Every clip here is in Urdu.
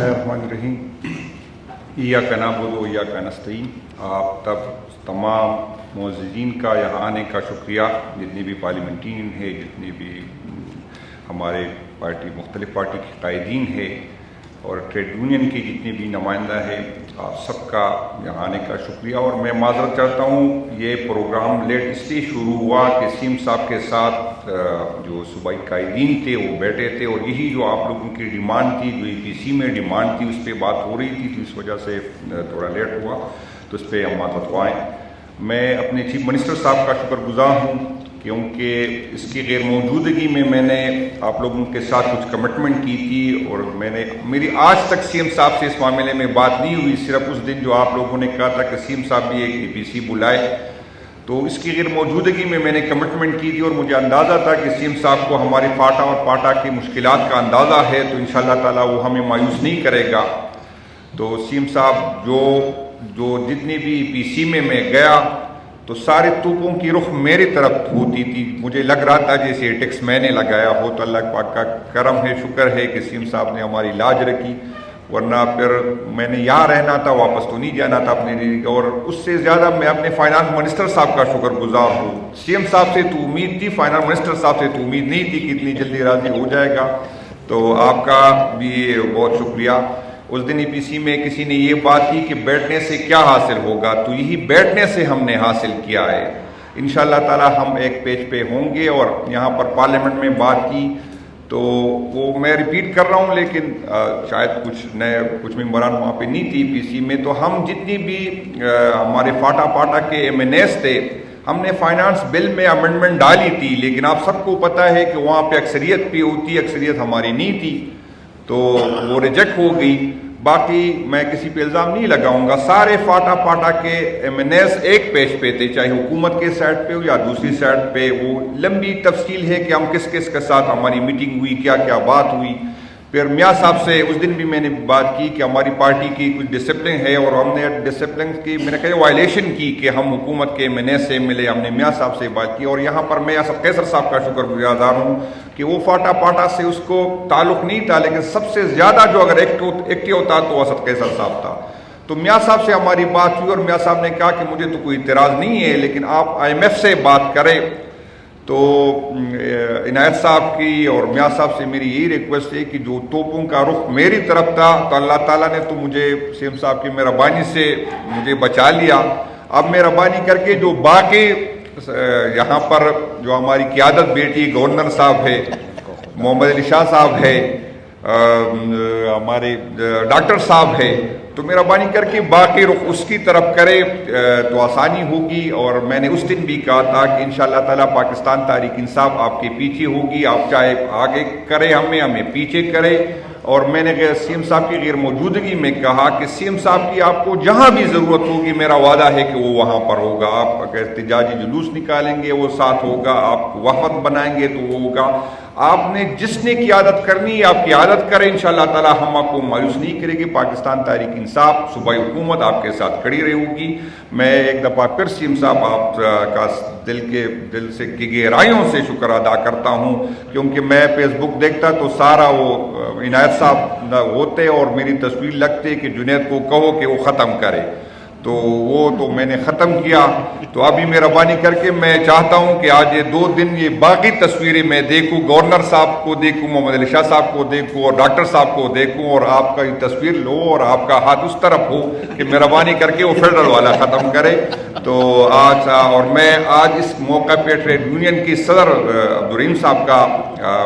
الرحمن الرحیم ایاک نعبد و ایاک نستعین۔ آپ تمام معززین کا یہاں آنے کا شکریہ، جتنے بھی پارلیمنٹین ہیں، جتنے بھی ہمارے مختلف پارٹی کے قائدین ہیں اور ٹریڈ یونین کے جتنے بھی نمائندہ ہیں، آپ سب کا یہاں آنے کا شکریہ۔ اور میں معذرت چاہتا ہوں، یہ پروگرام لیٹ اس لیے شروع ہوا کہ سیم صاحب کے ساتھ جو صوبائی قائدین تھے وہ بیٹھے تھے، اور یہی جو آپ لوگوں کی ڈیمانڈ تھی، جو EPC میں ڈیمانڈ تھی، اس پہ بات ہو رہی تھی، تو اس وجہ سے تھوڑا لیٹ ہوا، تو اس پہ ہم معذرت خواہ ہیں۔ میں اپنے چیف منسٹر صاحب کا شکر گزار ہوں، کیونکہ اس کی غیر موجودگی میں نے آپ لوگوں کے ساتھ کچھ کمٹمنٹ کی تھی، اور میری آج تک سی ایم صاحب سے اس معاملے میں بات نہیں ہوئی، صرف اس دن جو آپ لوگوں نے کہا تھا کہ سی ایم صاحب بھی ایک EPC بلائے، تو اس کی غیر موجودگی میں نے کمٹمنٹ کی تھی، اور مجھے اندازہ تھا کہ سی ایم صاحب کو ہماری فاٹا اور پاٹا کی مشکلات کا اندازہ ہے، تو انشاءاللہ تعالی وہ ہمیں مایوس نہیں کرے گا۔ تو سی ایم صاحب جو جتنی بھی EPC میں گیا تو سارے توپوں کی رخ میری طرف ہوتی تھی، مجھے لگ رہا تھا جیسے ٹیکس میں نے لگایا ہو، تو اللہ پاک کا کرم ہے، شکر ہے کہ سی ایم صاحب نے ہماری لاج رکھی، ورنہ پھر میں نے یہاں رہنا تھا، واپس تو نہیں جانا تھا اپنے لیے۔ اور اس سے زیادہ میں اپنے فائنانس منسٹر صاحب کا شکر گزار ہوں۔ سی ایم صاحب سے تو امید تھی، فائنانس منسٹر صاحب سے تو امید نہیں تھی کہ اتنی جلدی راضی ہو جائے گا، تو آپ کا بھی بہت شکریہ۔ اس دن EPC میں کسی نے یہ بات کی کہ بیٹھنے سے کیا حاصل ہوگا، تو یہی بیٹھنے سے ہم نے حاصل کیا ہے۔ انشاءاللہ تعالی ہم ایک پیج پہ ہوں گے، اور یہاں پر پارلیمنٹ میں بات کی تو وہ میں ریپیٹ کر رہا ہوں، لیکن شاید کچھ ممبران وہاں پہ نہیں تھی EPC میں، تو ہم جتنی بھی ہمارے فاٹا پاٹا کے MNAs تھے، ہم نے فائنانس بل میں امنڈمنٹ ڈالی تھی، لیکن آپ سب کو پتہ ہے کہ وہاں پہ اکثریت بھی ہوتی، اکثریت ہماری نہیں تھی، تو وہ ریجیکٹ ہو گئی۔ باقی میں کسی پہ الزام نہیں لگاؤں گا، سارے فاٹا پاٹا کے MNAs ایک پیج پہ تھے، چاہے حکومت کے سائڈ پہ ہو یا دوسری سائڈ پہ۔ وہ لمبی تفصیل ہے کہ ہم کس کے ساتھ ہماری میٹنگ ہوئی، کیا بات ہوئی۔ پھر میاں صاحب سے اس دن بھی میں نے بات کی کہ ہماری پارٹی کی کچھ ڈسپلن ہے، اور ہم نے ڈسپلن کی میں نے کہا وائلیشن کی کہ ہم حکومت کے MNA سے ملے، ہم نے میاں صاحب سے بات کی۔ اور یہاں پر میں اسد قیصر صاحب کا شکر گزار ہوں کہ وہ فاٹا پاٹا سے اس کو تعلق نہیں تھا، لیکن سب سے زیادہ جو اگر ایکٹیو ہوتا تو اسد قیصر صاحب تھا۔ تو میاں صاحب سے ہماری بات ہوئی، اور میاں صاحب نے کہا کہ مجھے تو کوئی اعتراض نہیں ہے، لیکن آپ IMF سے بات کریں۔ تو عنایت صاحب کی اور میاں صاحب سے میری یہی ریکویسٹ ہے کہ جو توپوں کا رخ میری طرف تھا، تو اللہ تعالیٰ نے تو مجھے سی ایم صاحب کی مہربانی سے مجھے بچا لیا۔ اب مہربانی کر کے جو باقی یہاں پر جو ہماری قیادت بیٹی گورنر صاحب ہے، محمد علی شاہ صاحب ہے، ہمارے ڈاکٹر صاحب ہے، تو مہربانی کر کے باقی رخ اس کی طرف کرے تو آسانی ہوگی۔ اور میں نے اس دن بھی کہا تھا کہ انشاءاللہ تعالیٰ پاکستان تحریک انصاف آپ کے پیچھے ہوگی، آپ چاہے آگے کرے ہمیں پیچھے کرے۔ اور میں نے سی ایم صاحب کی غیر موجودگی میں کہا کہ سی ایم صاحب کی آپ کو جہاں بھی ضرورت ہوگی، میرا وعدہ ہے کہ وہ وہاں پر ہوگا۔ آپ اگر احتجاجی جلوس نکالیں گے وہ ساتھ ہوگا، آپ وفد بنائیں گے تو وہ ہوگا۔ آپ نے جس نے قیادت کرنی ہے آپ قیادت کریں، انشاءاللہ تعالی ہم آپ کو مایوس نہیں کریں گے۔ پاکستان تحریک انصاف صوبائی حکومت آپ کے ساتھ کھڑی رہے گی۔ میں ایک دفعہ پھر سی ایم صاحب آپ کا دل سے کی گہرائیوں سے شکر ادا کرتا ہوں، کیونکہ میں فیس بک دیکھتا تو سارا وہ عنایت صاحب ہوتے اور میری تصویر لگتے کہ جنید کو کہو کہ وہ ختم کرے، تو وہ تو میں نے ختم کیا۔ تو ابھی مہربانی کر کے میں چاہتا ہوں کہ آج یہ 2 دن یہ باقی تصویریں میں دیکھوں، گورنر صاحب کو دیکھوں، محمد علی شاہ صاحب کو دیکھوں، اور ڈاکٹر صاحب کو دیکھوں، اور آپ کا یہ تصویر لو اور آپ کا ہاتھ اس طرف ہو کہ مہربانی کر کے وہ فیڈرل والا ختم کرے۔ تو آج اور میں آج اس موقع پہ ٹریڈ یونین کی صدر عبدالرحیم صاحب کا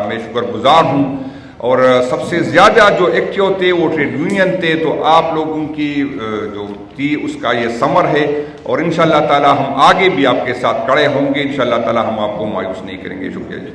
میں شکر گزار ہوں، اور سب سے زیادہ جو ایکٹیو تھے وہ ٹریڈ یونین تھے، تو آپ لوگوں کی جو تھی اس کا یہ ثمر ہے، اور انشاءاللہ تعالی ہم آگے بھی آپ کے ساتھ کھڑے ہوں گے۔ انشاءاللہ تعالی ہم آپ کو مایوس نہیں کریں گے۔ شکریہ جی۔